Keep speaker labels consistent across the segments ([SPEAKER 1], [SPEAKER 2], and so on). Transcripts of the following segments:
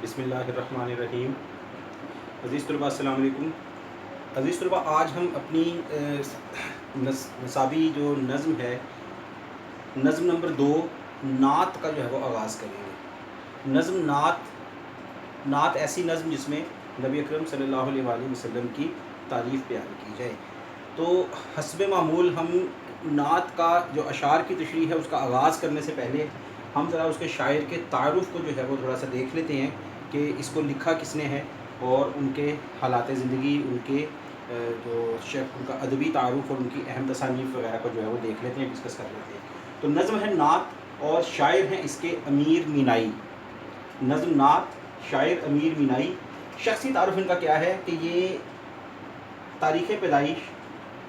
[SPEAKER 1] بسم اللہ الرحمن الرحیم۔ عزیز طلباء السلام علیکم۔ عزیز طلباء، آج ہم اپنی نصابی جو نظم ہے، نظم نمبر 2 نعت کا جو ہے وہ آغاز کریں گے۔ نظم نعت ایسی نظم جس میں نبی اکرم صلی اللہ علیہ وآلہ وسلم کی تعریف بیان کی جائے۔ تو حسب معمول ہم نعت کا جو اشعار کی تشریح ہے اس کا آغاز کرنے سے پہلے ہم ذرا اس کے شاعر کے تعارف کو جو ہے وہ تھوڑا سا دیکھ لیتے ہیں کہ اس کو لکھا کس نے ہے، اور ان کے حالات زندگی، ان کے جو ان کا ادبی تعارف اور ان کی اہم تصانیف وغیرہ کو جو ہے وہ دیکھ لیتے ہیں، ڈسکس کر لیتے ہیں۔ تو نظم ہے نعت اور شاعر ہیں اس کے امیر مینائی۔ نظم نعت، شاعر امیر مینائی۔ شخصی تعارف ان کا کیا ہے کہ یہ تاریخ پیدائش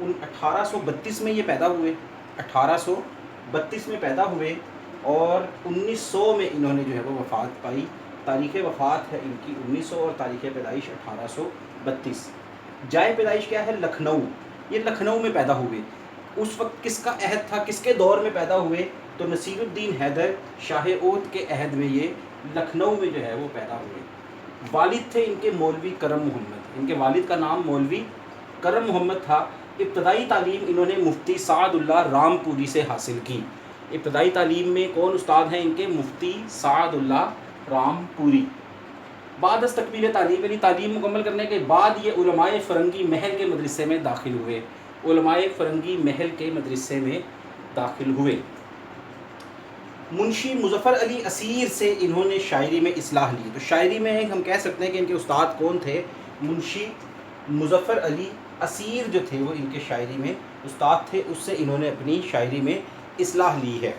[SPEAKER 1] 1832 میں یہ پیدا ہوئے، 1832 میں پیدا ہوئے اور 1900 میں انہوں نے جو ہے وہ وفات پائی۔ تاریخ وفات ہے ان کی 1900 اور تاریخ پیدائش 1832۔ جائے پیدائش کیا ہے؟ لکھنؤ۔ یہ لکھنؤ میں پیدا ہوئے۔ اس وقت کس کا عہد تھا، کس کے دور میں پیدا ہوئے؟ تو نصیر الدین حیدر شاہ عود کے عہد میں یہ لکھنؤ میں جو ہے وہ پیدا ہوئے۔ والد تھے ان کے مولوی کرم محمد، ان کے والد کا نام مولوی کرم محمد تھا۔ ابتدائی تعلیم انہوں نے مفتی سعد اللہ رام پوری سے حاصل کی۔ ابتدائی تعلیم میں کون استاد ہیں ان کے؟ مفتی سعد اللہ رام پوری۔ بعد از تکمیل تعلیم، یعنی تعلیم مکمل کرنے کے بعد یہ علماء فرنگی محل کے مدرسے میں داخل ہوئے۔ علماء فرنگی محل کے مدرسے میں داخل ہوئے۔ منشی مظفر علی اسیر سے انہوں نے شاعری میں اصلاح لی۔ تو شاعری میں ہم کہہ سکتے ہیں کہ ان کے استاد کون تھے؟ منشی مظفر علی اسیر جو تھے وہ ان کے شاعری میں استاد تھے، اس سے انہوں نے اپنی شاعری میں اصلاح لی ہے۔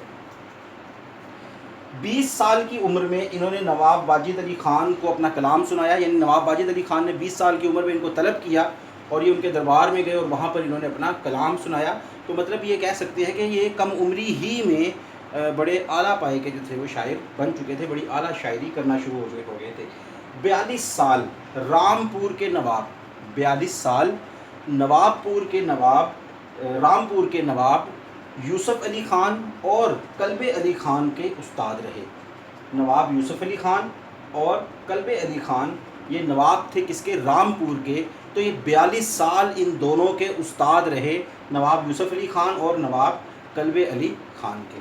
[SPEAKER 1] 20 سال کی عمر میں انہوں نے نواب واجد علی خان کو اپنا کلام سنایا، یعنی نواب واجد علی خان نے 20 سال کی عمر میں ان کو طلب کیا اور یہ ان کے دربار میں گئے اور وہاں پر انہوں نے اپنا کلام سنایا۔ تو مطلب یہ کہہ سکتے ہیں کہ یہ کم عمری ہی میں بڑے اعلیٰ پائے کے جو تھے وہ شاعر بن چکے تھے، بڑی اعلیٰ شاعری کرنا شروع ہو گئے تھے۔ 42 سال رامپور کے نواب، 42 سال رامپور کے نواب یوسف علی خان اور کلب علی خان کے استاد رہے۔ نواب یوسف علی خان اور کلب علی خان یہ نواب تھے کس کے؟ رامپور کے۔ تو یہ 42 سال ان دونوں کے استاد رہے، نواب یوسف علی خان اور نواب کلب علی خان کے۔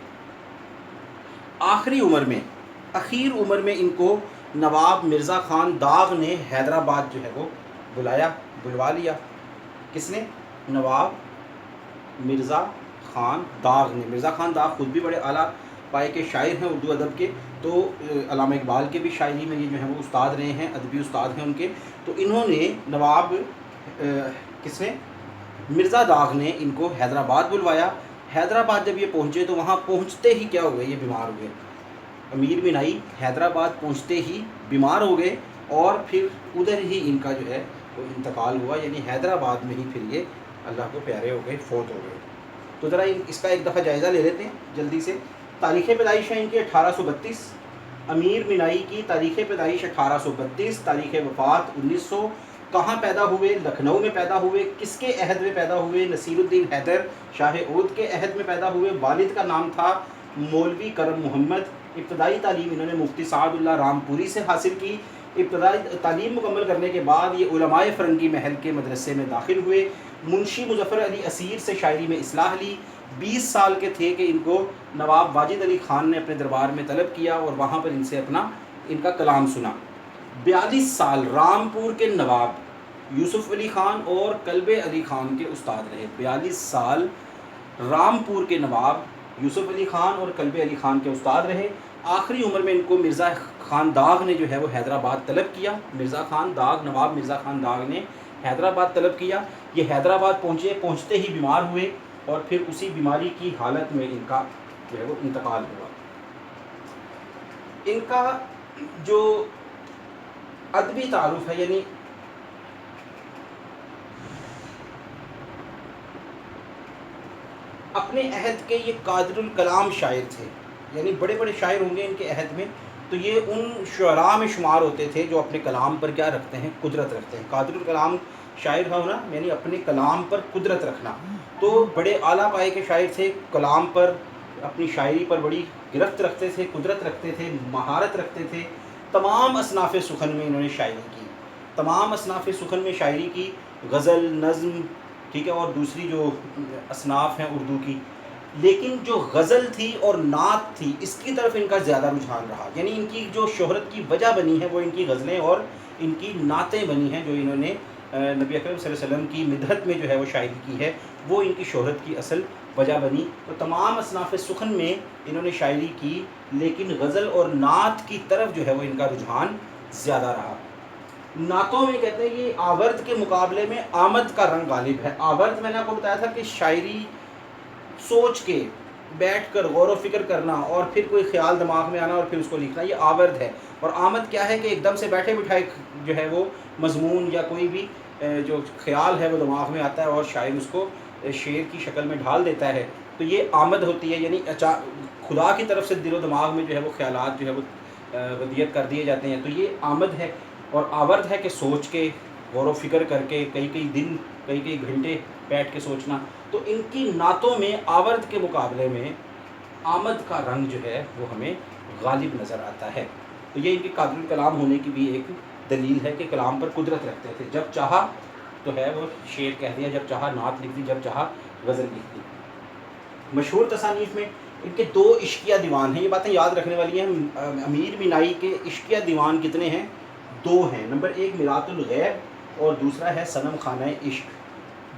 [SPEAKER 1] اخیر عمر میں ان کو نواب مرزا خان داغ نے حیدرآباد جو ہے وہ بلوا لیا۔ کس نے؟ نواب مرزا خان داغ نے۔ مرزا خان داغ خود بھی بڑے اعلیٰ پائے کے شاعر ہیں اردو ادب کے، تو علامہ اقبال کے بھی شاعری میں یہ جو ہیں وہ استاد رہے ہیں، ادبی استاد ہیں ان کے۔ تو انہوں نے نواب کس نے؟ مرزا داغ نے ان کو حیدرآباد بلوایا۔ حیدرآباد جب یہ پہنچے تو وہاں پہنچتے ہی کیا ہوئے؟ یہ بیمار ہوئے۔ امیر مینائی حیدرآباد پہنچتے ہی بیمار ہو گئے اور پھر ادھر ہی ان کا جو ہے وہ انتقال ہوا، یعنی حیدرآباد میں ہی پھر یہ اللہ کو پیارے ہو گئے، فوت ہو گئے۔ تو ذرا اس کا ایک دفعہ جائزہ لے لیتے ہیں جلدی سے۔ تاریخ پیدائش ہے ان کی 1832، امیر مینائی کی تاریخ پیدائش 1832، تاریخ وفات 1900۔ کہاں پیدا ہوئے؟ لکھنؤ میں پیدا ہوئے۔ کس کے عہد میں پیدا ہوئے؟ نصیر الدین حیدر شاہ عود کے عہد میں پیدا ہوئے۔ والد کا نام تھا مولوی کرم محمد۔ ابتدائی تعلیم انہوں نے مفتی سعد اللہ رام پوری سے حاصل کی۔ ابتدائی تعلیم مکمل کرنے کے بعد یہ علماء فرنگی محل کے مدرسے میں داخل ہوئے۔ منشی مظفر علی اسیر سے شاعری میں اصلاح لی۔ 20 سال کے تھے کہ ان کو نواب واجد علی خان نے اپنے دربار میں طلب کیا اور وہاں پر ان کا کلام سنا۔ 42 سال رامپور کے نواب یوسف علی خان اور کلب علی خان کے استاد رہے۔ 42 سال رامپور کے نواب یوسف علی خان اور کلب علی خان کے استاد رہے۔ آخری عمر میں ان کو مرزا خان داغ نے جو ہے وہ حیدرآباد طلب کیا۔ نواب مرزا خان داغ نے حیدرآباد طلب کیا۔ یہ حیدرآباد پہنچتے ہی بیمار ہوئے اور پھر اسی بیماری کی حالت میں ان کا جو ہے وہ انتقال ہوا۔ ان کا جو ادبی تعارف ہے، یعنی اپنے عہد کے یہ قادر الکلام شاعر تھے، یعنی بڑے بڑے شاعر ہوں گے ان کے عہد میں، تو یہ ان شعراء میں شمار ہوتے تھے جو اپنے کلام پر کیا رکھتے ہیں؟ قدرت رکھتے ہیں۔ قادر الکلام شاعر ہونا یعنی اپنے کلام پر قدرت رکھنا۔ تو بڑے اعلیٰ پائے کے شاعر تھے، کلام پر، اپنی شاعری پر بڑی گرفت رکھتے تھے، قدرت رکھتے تھے، مہارت رکھتے تھے۔ تمام اصناف سخن میں انہوں نے شاعری کی، تمام اصناف سخن میں شاعری کی، غزل، نظم، ٹھیک ہے، اور دوسری جو اصناف ہیں اردو کی. لیکن جو غزل تھی اور نعت تھی اس کی طرف ان کا زیادہ رجحان رہا، یعنی ان کی جو شہرت کی وجہ بنی ہے وہ ان کی غزلیں اور ان کی نعتیں بنی ہیں، جو انہوں نے نبی اکرم صلی اللہ علیہ وسلم کی مدحت میں جو ہے وہ شاعری کی ہے، وہ ان کی شہرت کی اصل وجہ بنی. تو تمام اصناف سخن میں انہوں نے شاعری کی، لیکن غزل اور نعت کی طرف جو ہے وہ ان کا رجحان زیادہ رہا. نعتوں میں کہتے ہیں یہ آورد کے مقابلے میں آمد کا رنگ غالب ہے. آورد میں نے آپ کو بتایا تھا کہ شاعری سوچ کے بیٹھ کر غور و فکر کرنا اور پھر کوئی خیال دماغ میں آنا اور پھر اس کو لکھنا، یہ آورد ہے. اور آمد کیا ہے کہ ایک دم سے بیٹھے بٹھائے جو ہے وہ مضمون یا کوئی بھی جو خیال ہے وہ دماغ میں آتا ہے اور شاعر اس کو شعر کی شکل میں ڈھال دیتا ہے، تو یہ آمد ہوتی ہے. یعنی خدا کی طرف سے دل و دماغ میں جو ہے وہ خیالات جو ہے وہ ودیت کر دیے جاتے ہیں، تو یہ آمد ہے. اور آورد ہے کہ سوچ کے غور و فکر کر کے کئی کئی دن کئی کئی گھنٹے بیٹھ کے سوچنا. تو ان کی نعتوں میں آورد کے مقابلے میں آمد کا رنگ جو ہے وہ ہمیں غالب نظر آتا ہے. تو یہ ان کے قادر الکلام ہونے کی بھی ایک دلیل ہے کہ کلام پر قدرت رکھتے تھے، جب چاہا تو ہے وہ شعر کہہ دیا، جب چاہا نعت لکھ دی، جب چاہا غزل لکھ دی. مشہور تصانیف میں ان کے 2 عشقیہ دیوان ہیں، یہ باتیں یاد رکھنے والی ہیں. امیر مینائی کے عشقیہ دیوان کتنے ہیں؟ 2 ہیں. نمبر 1 میرات الغیب اور دوسرا ہے صنم خانہ عشق.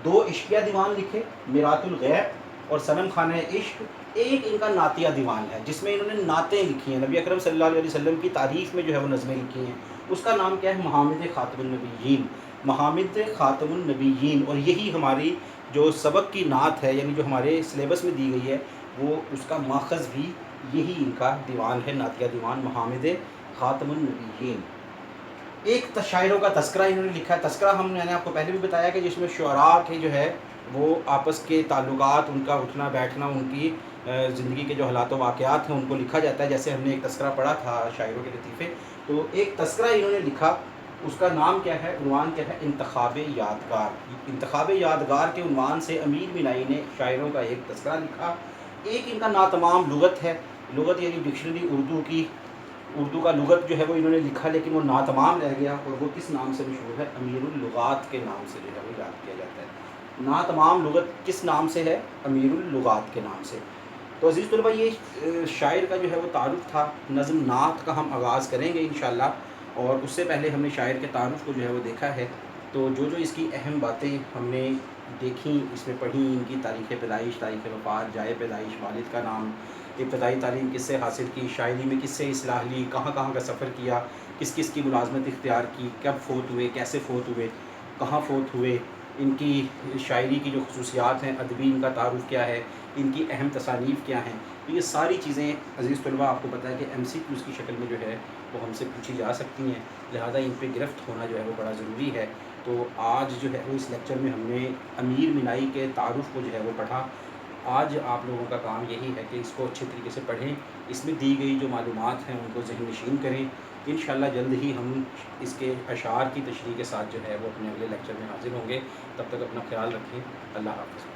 [SPEAKER 1] 2 عشقیہ دیوان لکھے، میرات الغیب اور صنم خانہ عشق. ایک ان کا نعتیہ دیوان ہے جس میں انہوں نے نعتیں لکھی ہیں، نبی اکرم صلی اللہ علیہ وسلم کی تعریف میں جو ہے وہ نظمیں لکھی ہیں. اس کا نام کیا ہے؟ محامد خاتم النبیین. محامد خاتم النبیین. اور یہی ہماری جو سبق کی نعت ہے، یعنی جو ہمارے سلیبس میں دی گئی ہے، وہ اس کا ماخذ بھی یہی ان کا دیوان ہے، نعتیہ دیوان محامد خاتم النبیین. ایک شاعروں کا تذکرہ انہوں نے لکھا ہے. تذکرہ میں نے آپ کو پہلے بھی بتایا کہ جس میں شعراء کے جو ہے وہ آپس کے تعلقات، ان کا اٹھنا بیٹھنا، ان کی زندگی کے جو حالات و واقعات ہیں ان کو لکھا جاتا ہے. جیسے ہم نے ایک تذکرہ پڑھا تھا شاعروں کے لطیفے، تو ایک تذکرہ انہوں نے لکھا، اس کا نام کیا ہے، عنوان کیا ہے؟ انتخاب یادگار. انتخاب یادگار کے عنوان سے امیر مینائی نے شاعروں کا ایک تذکرہ لکھا. ایک ان کا ناتمام لغت ہے. لغت یعنی ڈکشنری اردو کی، اردو کا لغت جو ہے وہ انہوں نے لکھا لیکن وہ ناتمام رہ گیا، اور وہ کس نام سے مشہور ہے؟ امیر اللغات کے نام سے جو ہے وہ یاد کیا جاتا ہے. ناتمام لغت کس نام سے ہے؟ امیر اللغات کے نام سے. تو عزیز طلبہ، یہ شاعر کا جو ہے وہ تعارف تھا. نظم نعت کا ہم آغاز کریں گے انشاءاللہ، اور اس سے پہلے ہم نے شاعر کے تعارف کو جو ہے وہ دیکھا ہے. تو جو اس کی اہم باتیں ہم نے دیکھیں، اس میں پڑھیں، ان کی تاریخ پیدائش، تاریخ وفات، جائے پیدائش، والد کا نام، ابتدائی تعلیم کس سے حاصل کی، شاعری میں کس سے اصلاح لی، کہاں کہاں کا سفر کیا، کس کس کی ملازمت اختیار کی، کب فوت ہوئے، کیسے فوت ہوئے، کہاں فوت ہوئے، ان کی شاعری کی جو خصوصیات ہیں، ادبی ان کا تعارف کیا ہے، ان کی اہم تصانیف کیا ہیں. تو یہ ساری چیزیں عزیز طلبہ آپ کو پتہ ہے کہ MCQs کی شکل میں جو ہے وہ ہم سے پوچھی جا سکتی ہیں، لہذا ان پہ گرفت ہونا جو ہے وہ بڑا ضروری ہے. تو آج جو ہے وہ اس لیکچر میں ہم نے امیر مینائی کے تعارف کو جو ہے وہ پڑھا. آج آپ لوگوں کا کام یہی ہے کہ اس کو اچھے طریقے سے پڑھیں، اس میں دی گئی جو معلومات ہیں ان کو ذہن نشین کریں. انشاءاللہ جلد ہی ہم اس کے اشعار کی تشریح کے ساتھ جو ہے وہ اپنے اگلے لیکچر میں حاضر ہوں گے. تب تک اپنا خیال رکھیں. اللہ حافظ.